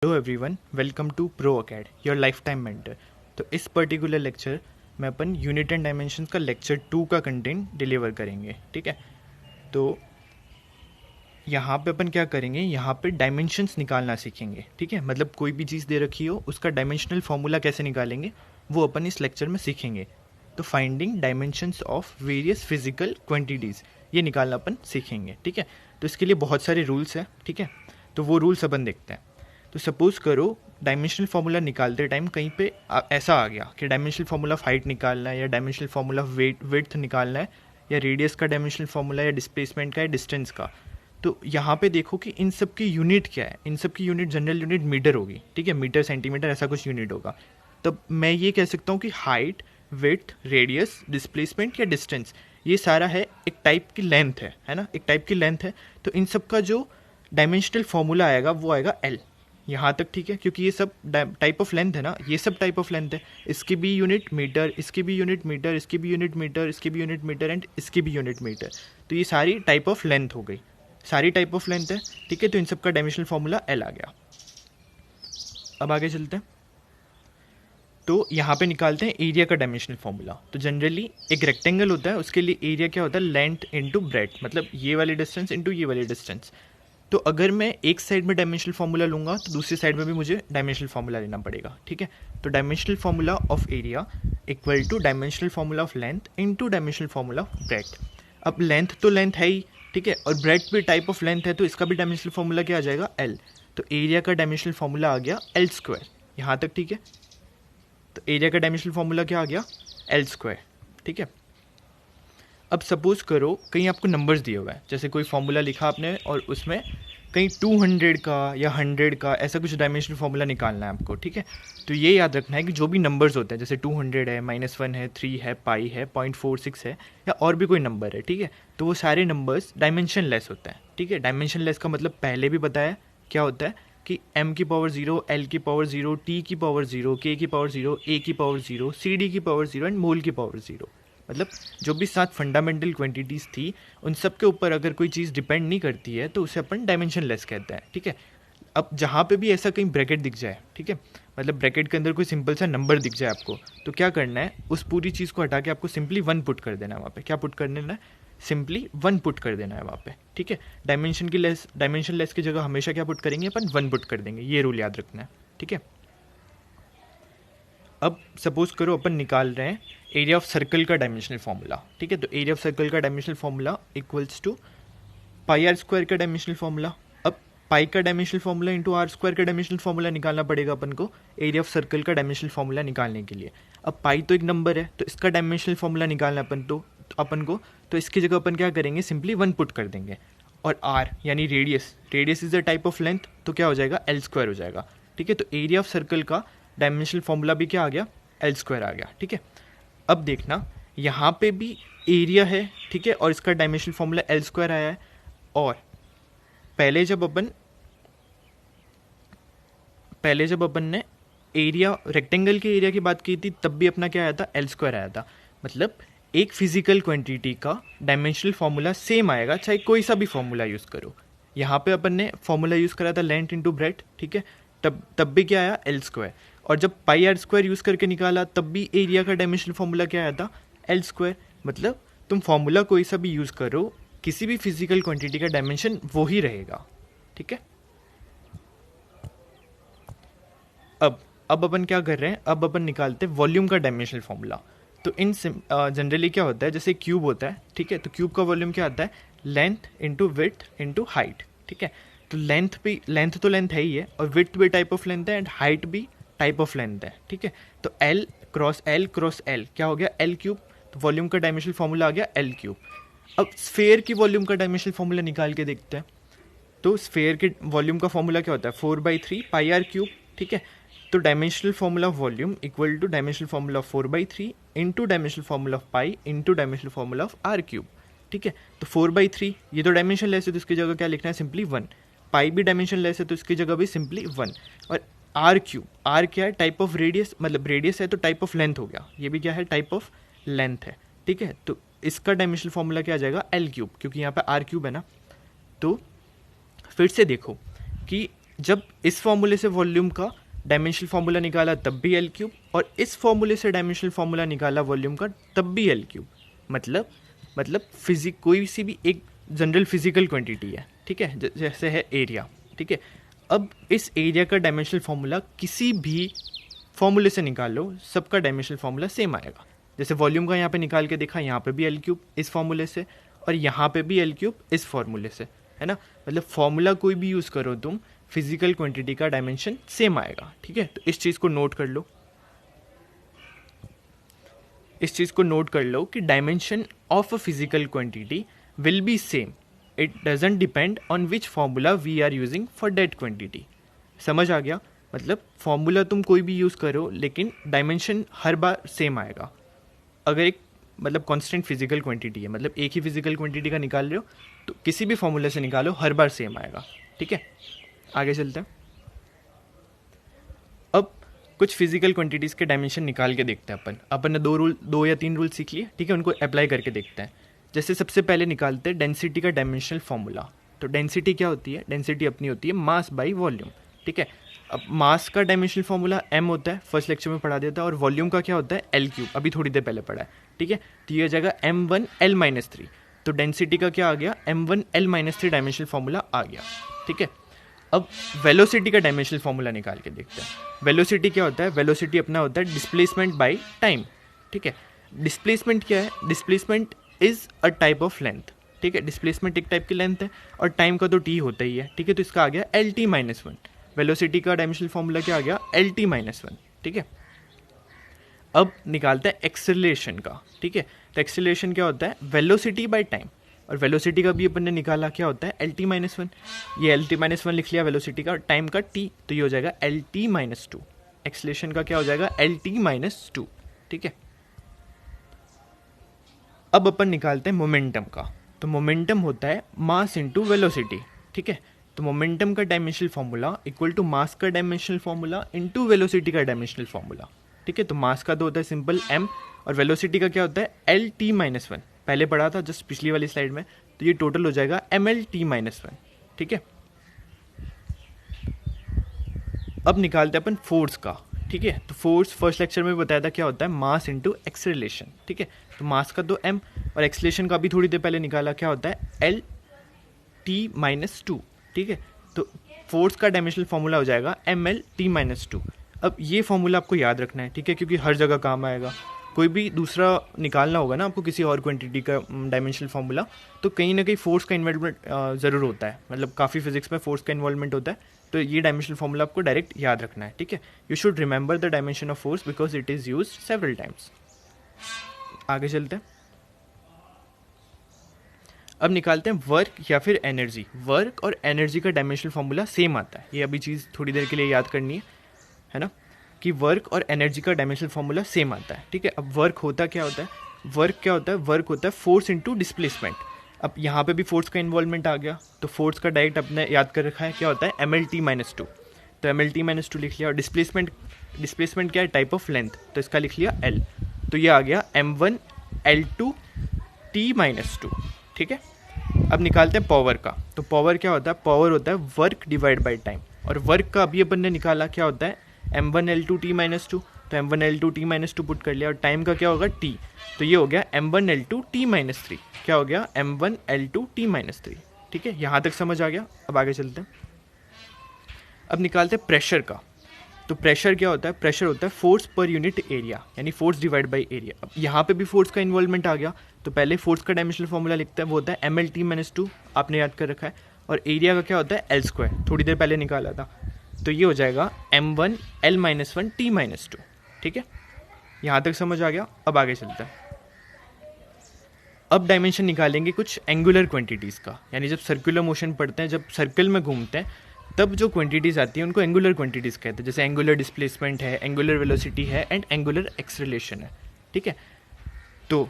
Hello everyone, welcome to pro अकेड your life time mentor. तो इस पर्टिकुलर लेक्चर में अपन यूनिट एंड डायमेंशंस का लेक्चर 2 का कंटेंट डिलीवर करेंगे। ठीक है, तो यहाँ पे अपन क्या करेंगे, यहाँ पे डायमेंशंस निकालना सीखेंगे। ठीक है, मतलब कोई भी चीज़ दे रखी हो उसका डायमेंशनल फॉर्मूला कैसे निकालेंगे वो अपन इस लेक्चर में सीखेंगे। तो finding dimensions of various physical quantities ये निकालना अपन सीखेंगे। ठीक है, तो इसके लिए बहुत सारे रूल्स हैं। ठीक है, तो वो रूल्स अपन देखते हैं। तो सपोज करो डायमेंशनल फार्मूला निकालते टाइम कहीं पे ऐसा आ गया कि डायमेंशनल फार्मूला ऑफ हाइट निकालना है, या डायमेंशनल फार्मूला ऑफ विड्थ निकालना है, या रेडियस का डायमेंशनल फार्मूला, या डिस्प्लेसमेंट का, या डिस्टेंस का। तो यहाँ पे देखो कि इन सब की यूनिट क्या है। इन सब की यूनिट जनरल यूनिट मीटर होगी। ठीक है, मीटर सेंटीमीटर ऐसा कुछ यूनिट होगा। तब मैं ये कह सकता हूँ कि हाइट, विड्थ, रेडियस, डिस्प्लेसमेंट या डिस्टेंस ये सारा है एक टाइप की लेंथ है ना, एक टाइप की लेंथ है। तो इन सब का जो डायमेंशनल फार्मूला आएगा वो आएगा एल। यहाँ तक ठीक है, क्योंकि ये सब टाइप ऑफ लेंथ है ना, ये सब टाइप ऑफ लेंथ है। इसकी भी यूनिट मीटर, इसकी भी यूनिट मीटर, इसकी भी यूनिट मीटर, इसकी भी यूनिट मीटर एंड इसकी भी यूनिट मीटर। तो ये सारी टाइप ऑफ लेंथ हो गई, सारी टाइप ऑफ लेंथ है। ठीक है, तो इन सब का डायमेंशनल फार्मूला एल आ गया। अब आगे चलते हैं। तो यहाँ पे निकालते हैं एरिया का डायमेंशनल फार्मूला। तो जनरली एक रेक्टेंगल होता है, उसके लिए एरिया क्या होता है, लेंथ इंटू ब्रेड्थ, मतलब ये वाली डिस्टेंस इंटू ये वाली डिस्टेंस। तो अगर मैं एक साइड में डायमेंशनल फार्मूला लूँगा तो दूसरी साइड में भी मुझे डायमेंशनल फार्मूला लेना पड़ेगा। ठीक है, तो dimensional formula of area equal to dimensional formula of length into dimensional formula of breadth. अब लेंथ तो लेंथ है ही, ठीक है, और ब्रेड्थ भी टाइप ऑफ लेंथ है, तो इसका भी डायमेंशनल फार्मूला क्या आ जाएगा, एल। तो एरिया का डायमेंशनल फार्मूला आ गया एल स्क्वायर। यहाँ तक ठीक है, तो एरिया का डायमेंशनल फार्मूला क्या आ गया, एल स्क्वायर। ठीक है, अब सपोज करो कहीं आपको नंबर्स दिए हुए हैं, जैसे कोई फार्मूला लिखा आपने और उसमें कहीं 200 का या 100 का ऐसा कुछ डायमेंशनल फार्मूला निकालना है आपको। ठीक है, तो ये याद रखना है कि जो भी नंबर्स होते हैं, जैसे 200 है, -1 है, 3 है, पाई है, 0.46 है, या और भी कोई नंबर है, ठीक है, तो वो सारे नंबर्स डायमेंशन लेस होते हैं। ठीक है, डायमेंशन लेस का मतलब पहले भी बताया क्या होता है कि m की पावर 0, l की पावर 0, t की पावर 0, k की पावर 0, a की पावर 0, cd की पावर 0 एंड मोल की पावर 0। मतलब जो भी 7 फंडामेंटल क्वांटिटीज़ थी उन सब के ऊपर अगर कोई चीज़ डिपेंड नहीं करती है तो उसे अपन डायमेंशन लेस कहते हैं। ठीक है, अब जहाँ पे भी ऐसा कहीं ब्रैकेट दिख जाए, ठीक है, मतलब ब्रैकेट के अंदर कोई सिंपल सा नंबर दिख जाए आपको, तो क्या करना है, उस पूरी चीज़ को हटा के आपको सिंपली 1 पुट कर देना है वहाँ पे। क्या पुट कर देना है, सिंपली 1 पुट कर देना है वहाँ पे। ठीक है, डायमेंशन लेस की जगह हमेशा क्या पुट करेंगे अपन, 1 पुट कर देंगे। ये रूल याद रखना है। ठीक है, अब सपोज करो अपन निकाल रहे हैं एरिया ऑफ सर्कल का डायमेंशनल फार्मूला। ठीक है, तो एरिया ऑफ सर्कल का dimensional formula equals to pi R square का डायमेंशनल फार्मूला। अब पाई का dimensional formula into R square का डायमेंशनल फार्मूला निकालना पड़ेगा अपन को एरिया ऑफ सर्कल का डायमेंशनल फार्मूला निकालने के लिए। अब पाई तो एक नंबर है, तो इसका डायमेंशनल फार्मूला निकालना अपन को तो इसकी जगह अपन क्या करेंगे, सिंपली 1 पुट कर देंगे। और आर यानी radius is the type of length, तो क्या हो जाएगा, एल स्क्वायर हो जाएगा। ठीक है, तो एरिया ऑफ सर्कल का डायमेंशनल फार्मूला भी क्या आ गया, एल स्क्वायर आ गया। ठीक है, अब देखना यहाँ पे भी एरिया है, ठीक है, और इसका डायमेंशनल फार्मूला एल स्क्वायर आया है। और पहले जब अपन ने एरिया रेक्टेंगल के एरिया की बात की थी तब भी अपना क्या आया था, एल स्क्वायर आया था। मतलब एक फिजिकल क्वांटिटी का डायमेंशनल फार्मूला सेम आएगा चाहे कोई सा भी फार्मूला यूज़ करो। यहाँ पे अपन ने फार्मूला यूज़ करा था लेंथ इंटू ब्रेड्थ। ठीक है, तब भी क्या आया, एल स्क्वायर। और जब पाई आर स्क्वायर यूज़ करके निकाला तब भी एरिया का डायमेंशनल फार्मूला क्या आया था, एल स्क्वायर। मतलब तुम फार्मूला कोई सा भी यूज़ करो, किसी भी फिजिकल क्वांटिटी का डायमेंशन वो ही रहेगा। ठीक है, अब अपन क्या कर रहे हैं, अब अपन निकालते हैं वॉल्यूम का डायमेंशनल फार्मूला। तो इन जनरली क्या होता है, जैसे क्यूब होता है, ठीक है, तो क्यूब का वॉल्यूम क्या आता है, length into width into height. ठीक है, तो लेंथ तो लेंथ है ही है, और विड्थ भी टाइप ऑफ लेंथ है एंड हाइट भी टाइप ऑफ लेंथ है। ठीक है, तो एल क्रॉस एल क्या हो गया, एल क्यूब। तो वॉल्यूम का डायमेंशनल फार्मूला आ गया एल क्यूब। अब स्फेयर की वॉल्यूम का डायमेंशनल फार्मूला निकाल के देखते हैं। तो स्फेयर के वॉल्यूम का फार्मूला क्या होता है, 4/3 पाई आर क्यूब। ठीक है, तो dimensional formula of volume equal to dimensional formula of 4/3 into dimensional formula of pi into dimensional formula of r cube. ठीक है, तो 4/3 ये तो डायमेंशन लेस है तो इसकी जगह क्या लिखना है, सिंपली 1। पाई भी डायमेंशन लेस है तो इसकी जगह भी सिंपली 1। और आर क्यूब, आर क्या है, टाइप ऑफ रेडियस, मतलब रेडियस है तो टाइप ऑफ लेंथ हो गया, ये भी क्या है, टाइप ऑफ लेंथ है। ठीक है, तो इसका डायमेंशनल फार्मूला क्या आ जाएगा, एल क्यूब, क्योंकि यहाँ पे आर क्यूब है ना। तो फिर से देखो कि जब इस फॉर्मूले से वॉल्यूम का डायमेंशनल फॉर्मूला निकाला तब भी एल क्यूब, और इस फॉर्मूले से डायमेंशनल फॉर्मूला निकाला वॉल्यूम का तब भी एल क्यूब। मतलब फिजिक कोई सी भी एक जनरल फिजिकल क्वांटिटी है, ठीक है, जैसे है एरिया, ठीक है। अब इस एरिया का डायमेंशनल फॉर्मूला किसी भी फॉर्मूले से निकाल लो, सबका डायमेंशनल फॉर्मूला सेम आएगा। जैसे वॉल्यूम का यहाँ पे निकाल के देखा, यहाँ पे भी एल क्यूब इस फॉर्मूले से, और यहाँ पे भी एल क्यूब इस फॉर्मूले से, है ना। मतलब फॉर्मूला कोई भी यूज़ करो तुम, फिजिकल क्वांटिटी का डायमेंशन सेम आएगा, ठीक है। तो इस चीज़ को नोट कर लो, इस चीज़ को नोट कर लो कि dimension of a physical quantity will be same, it doesn't depend on which formula we are using for that quantity. समझ आ गया? मतलब फॉर्मूला तुम कोई भी यूज़ करो लेकिन डायमेंशन हर बार सेम आएगा। अगर एक मतलब कांस्टेंट फिजिकल क्वांटिटी है, मतलब एक ही फिजिकल क्वांटिटी का निकाल रहे हो, तो किसी भी फॉर्मूले से निकालो हर बार सेम आएगा, ठीक है। आगे चलते हैं। अब कुछ फिजिकल क्वांटिटीज़ के डायमेंशन निकाल के देखते हैं अपन ने दो या तीन रूल सीख लिए, ठीक है, उनको अप्लाई करके देखते हैं। जैसे सबसे पहले निकालते हैं डेंसिटी का डायमेंशनल फॉर्मूला। तो डेंसिटी क्या होती है? डेंसिटी अपनी होती है मास बाई वॉल्यूम, ठीक है। अब मास का डायमेंशनल फॉर्मूला m होता है, फर्स्ट लेक्चर में पढ़ा देता है, और वॉल्यूम का क्या होता है? एल क्यूब, अभी थोड़ी देर पहले पढ़ा है, ठीक है। तो ये हो जाएगा m1l-3। तो डेंसिटी का क्या आ गया? m1l-3 डायमेंशनल फॉर्मूला आ गया, ठीक है। अब वेलोसिटी का डायमेंशनल फॉर्मूला निकाल के देखते हैं। वेलोसिटी क्या होता है? वेलोसिटी अपना होता है डिस्प्लेसमेंट बाय टाइम, ठीक है। डिस्प्लेसमेंट क्या है? Displacement is a type of length, ठीक है। डिस्प्लेसमेंट एक टाइप की लेंथ है, और टाइम का तो t होता ही है, ठीक है। तो इसका आ गया LT-1। वेलोसिटी का डायमेंशनल फॉर्मूला क्या आ गया? LT-1, ठीक है। अब निकालते हैं एक्सेलरेशन का, ठीक है। तो एक्सेलरेशन क्या होता है? वेलोसिटी बाय टाइम, और वेलोसिटी का भी अपन ने निकाला क्या होता है? LT-1। ये LT-1 लिख लिया वेलोसिटी का, और टाइम का t, तो ये हो जाएगा LT-2। एक्सेलरेशन का क्या हो जाएगा? LT-2, ठीक है। अब अपन निकालते हैं मोमेंटम का। तो मोमेंटम होता है मास इंटू वेलोसिटी, ठीक है। तो मोमेंटम का dimensional formula equal to mass का डायमेंशनल फॉर्मूला इंटू वेलोसिटी का डायमेंशनल फॉर्मूला, ठीक है। तो मास का तो होता है सिंपल m, और वेलोसिटी का क्या होता है? LT-1, पहले पढ़ा था जस्ट पिछली वाली स्लाइड में। तो ये टोटल हो जाएगा MLT-1, ठीक है। अब निकालते हैं अपन फोर्स का, ठीक है। तो फोर्स फर्स्ट लेक्चर में बताया था क्या होता है? मास इंटू एक्सेलरेशन, ठीक है। तो मास का तो m, और एक्सेलरेशन का भी थोड़ी देर पहले निकाला, क्या होता है? LT-2, ठीक है। तो फोर्स का डायमेंशनल फॉर्मूला हो जाएगा MLT-2। अब ये फॉर्मूला आपको याद रखना है, ठीक है, क्योंकि हर जगह काम आएगा। कोई भी दूसरा निकालना होगा ना आपको किसी और क्वांटिटी का डायमेंशनल फॉर्मूला, तो कहीं ना कहीं फोर्स का इन्वॉल्वमेंट ज़रूर होता है। मतलब काफ़ी फिजिक्स में फोर्स का इन्वॉल्वमेंट होता है, तो ये डायमेंशनल फॉर्मूला आपको डायरेक्ट याद रखना है, ठीक है। You should remember the dimension of force because it is use several times. आगे चलते हैं। अब निकालते हैं वर्क या फिर एनर्जी। वर्क और एनर्जी का डायमेंशनल फॉर्मूला सेम आता है, ये अभी चीज़ थोड़ी देर के लिए याद करनी है ना, कि वर्क और एनर्जी का डायमेंशनल फॉर्मूला सेम आता है, ठीक है। अब वर्क होता क्या होता है? वर्क क्या होता है? वर्क होता है फोर्स इंटू डिस्प्लेसमेंट। अब यहाँ पे भी फोर्स का इन्वॉल्वमेंट आ गया, तो फोर्स का डायरेक्ट अपने याद कर रखा है, क्या होता है? MLT-2। तो MLT-2 लिख लिया, और डिस्प्लेसमेंट क्या है? टाइप ऑफ लेंथ, तो इसका लिख लिया L। तो ये आ गया M1L2T-2, ठीक है। अब निकालते हैं पावर का। तो पावर क्या होता है? पावर होता है वर्क डिवाइड बाय टाइम, और वर्क का अभी अपन ने निकाला क्या होता है? M1L2T-2। तो M1L2T-2 पुट कर लिया, और टाइम का क्या होगा? T। तो ये हो गया M1L2T-3। क्या हो गया? M1L2T-3, ठीक है। यहाँ तक समझ आ गया? अब आगे चलते हैं। अब निकालते हैं प्रेशर का। तो प्रेशर क्या होता है? प्रेशर होता है फोर्स पर यूनिट एरिया, यानी फोर्स डिवाइड बाय एरिया। अब यहाँ पे भी फोर्स का इन्वॉल्वमेंट आ गया, तो पहले फोर्स का डायमेंशनल फॉर्मूला लिखते हैं, वो होता है MLT-2, आपने याद कर रखा है। और एरिया का क्या होता है? L², थोड़ी देर पहले निकाला था। तो ये हो जाएगा M1L-1T-2, ठीक है। यहाँ तक समझ आ गया? अब आगे चलता है। अब डायमेंशन निकालेंगे कुछ एंगुलर क्वांटिटीज़ का, यानी जब सर्कुलर मोशन पढ़ते हैं, जब सर्कल में घूमते हैं, तब जो क्वांटिटीज़ आती हैं उनको एंगुलर क्वांटिटीज़ कहते हैं। जैसे एंगुलर डिस्प्लेसमेंट है, एंगुलर वेलोसिटी है, एंड एंगुलर एक्सेलरेशन है, ठीक है। तो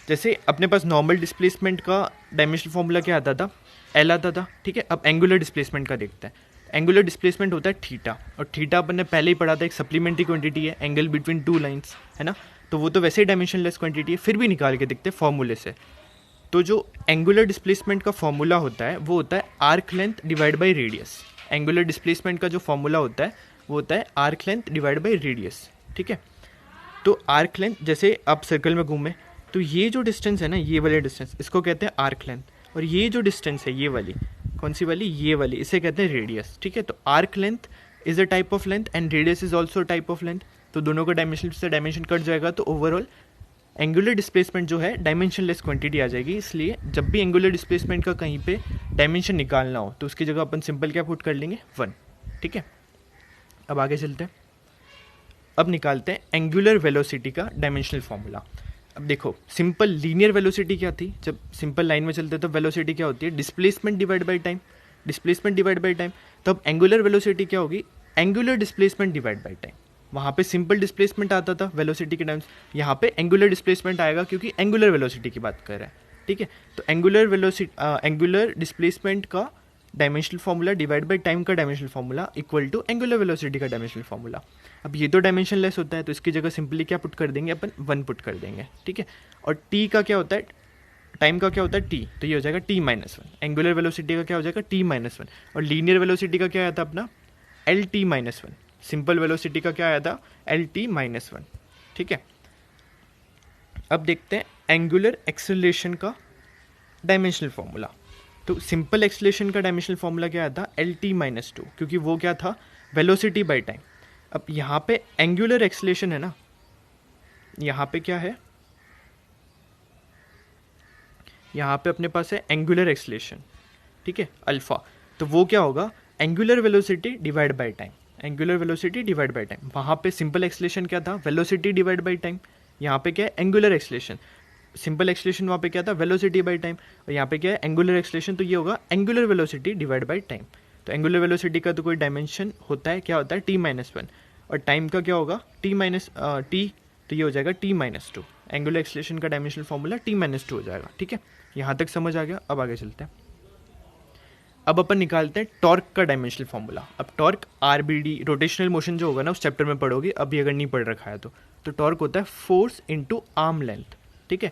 जैसे अपने पास नॉर्मल डिस्प्लेसमेंट का डायमेंशनल फॉर्मूला क्या आता था? L आता था, ठीक है। अब एंगुलर डिस्प्लेसमेंट का देखते हैं। एंगुलर डिस्प्लेसमेंट होता है थीटा, और थीटा अपन ने पहले ही पढ़ा था, एक सप्लीमेंट्री क्वांटिटी है, एंगल बिटवीन टू लाइंस, है ना। तो वो तो वैसे ही डायमेंशनलेस क्वांटिटी है, फिर भी निकाल के देखते हैं फॉर्मूले से। तो जो एंगुलर डिस्प्लेसमेंट का फॉर्मूला होता है वो होता है arc length divide by radius, angular displacement का जो फॉर्मूला होता है वो होता है arc length divide by radius, ठीक है। तो आर्क लेंथ, जैसे आप सर्कल में घूमें तो ये जो डिस्टेंस है ना, ये वाले डिस्टेंस, इसको कहते हैं आर्क लेंथ, और ये जो डिस्टेंस है ये वाली, कौन सी वाली, ये वाली, इसे कहते हैं रेडियस, ठीक है। तो arc length is a type of length and radius is also type of length, तो दोनों का डायमेंशन से डायमेंशन कट जाएगा, तो ओवरऑल एंगुलर डिस्प्लेसमेंट जो है डायमेंशनलेस क्वांटिटी आ जाएगी। इसलिए जब भी एंगुलर डिस्प्लेसमेंट का कहीं पे डायमेंशन निकालना हो तो उसकी जगह अपन सिंपल क्या पुट कर लेंगे, 1, ठीक है। अब आगे चलते हैं, अब निकालते हैं एंगुलर वेलोसिटी का डायमेंशनल फॉर्मूला। अब देखो, सिंपल लीनियर वेलोसिटी क्या थी, जब सिंपल लाइन में चलते तो वेलोसिटी क्या होती है, displacement divide by time, displacement divide by time. तो अब एंगुलर वेलोसिटी क्या होगी, angular displacement divide by time. वहाँ पे सिंपल डिस्प्लेसमेंट आता था वेलोसिटी के टाइम्स, यहाँ पे एंगुलर डिस्प्लेसमेंट आएगा क्योंकि एंगुलर वेलोसिटी की बात कर रहे हैं, ठीक है। तो एंगुलर डिस्प्लेसमेंट का dimensional formula divide by time का dimensional formula equal to angular velocity का डायमेंशनल फार्मूला। अब ये तो डायमेंशन लेस होता है तो इसकी जगह सिंपली क्या पुट कर देंगे अपन, 1 पुट कर देंगे, ठीक है। और टी का क्या होता है, टाइम का क्या होता है टी, तो ये हो जाएगा t-1। एंगुलर वेलोसिटी का क्या हो जाएगा t-1, और लीनियर वेलोसिटी का क्या आया था अपना lt-1। सिंपल वेलोसिटी का क्या आया था lt-1, ठीक है। अब देखते हैं एंगुलर एक्सेलरेशन का डायमेंशनल फार्मूला। तो सिंपल एक्सेलरेशन का डायमेंशनल फार्मूला क्या आया था lt-2, क्योंकि वो क्या था वेलोसिटी बाय टाइम। अब यहाँ पे एंगुलर एक्सेलरेशन है ना, यहाँ पे क्या है, यहाँ पे अपने पास है एंगुलर एक्सेलरेशन, ठीक है, अल्फा। तो वो क्या होगा, angular velocity divide by time, angular velocity divide by time. वहाँ पे सिंपल एक्सेलरेशन क्या था, वेलोसिटी डिवाइड बाय टाइम। यहाँ पे क्या है, एंगुलर एक्सेलरेशन। सिंपल एक्सेलरेशन वहाँ पे क्या था, वेलोसिटी बाय टाइम, और यहाँ पे क्या है, एंगुलर एक्सेलरेशन। तो ये होगा angular velocity divide by time. तो एंगुलर वेलोसिटी का तो कोई डायमेंशन होता है, क्या होता है t-1, और टाइम का क्या होगा t, तो ये हो जाएगा t-2। एंगुलर एक्सेलरेशन का डायमेंशनल फार्मूला t-2 हो जाएगा, ठीक है। यहाँ तक समझ आ गया। अब आगे चलते हैं, अब अपन निकालते हैं टॉर्क का डायमेंशनल फार्मूला। अब टॉर्क आरबीडी रोटेशनल मोशन जो होगा ना उस चैप्टर में पढ़ोगे, अभी अगर नहीं पढ़ रखा है तो टॉर्क होता है फोर्स इनटू आर्म लेंथ, ठीक है।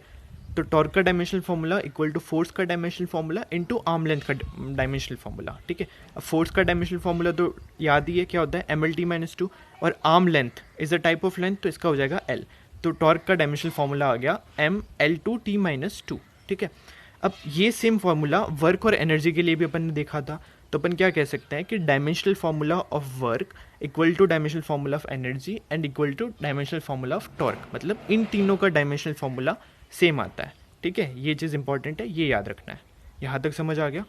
तो टॉर्क का dimensional formula equal to force का dimensional formula into arm length का डायमेंशनल फार्मूला, ठीक है। अब फोर्स का डायमेंशनल फार्मूला तो याद ही है, क्या होता है mlt-2, और arm length is a type of length, तो इसका हो जाएगा l। तो टॉर्क का डायमेंशनल फार्मूला आ गया ml2t-2, ठीक है। अब ये सेम फार्मूला वर्क और एनर्जी के लिए भी अपन ने देखा था, तो अपन क्या कह सकते हैं कि dimensional formula of work equal to dimensional formula of energy and equal to dimensional formula of torque, मतलब इन तीनों का डायमेंशनल फार्मूला सेम आता है, ठीक है। ये चीज़ इंपॉर्टेंट है, ये याद रखना है। यहाँ तक समझ आ गया।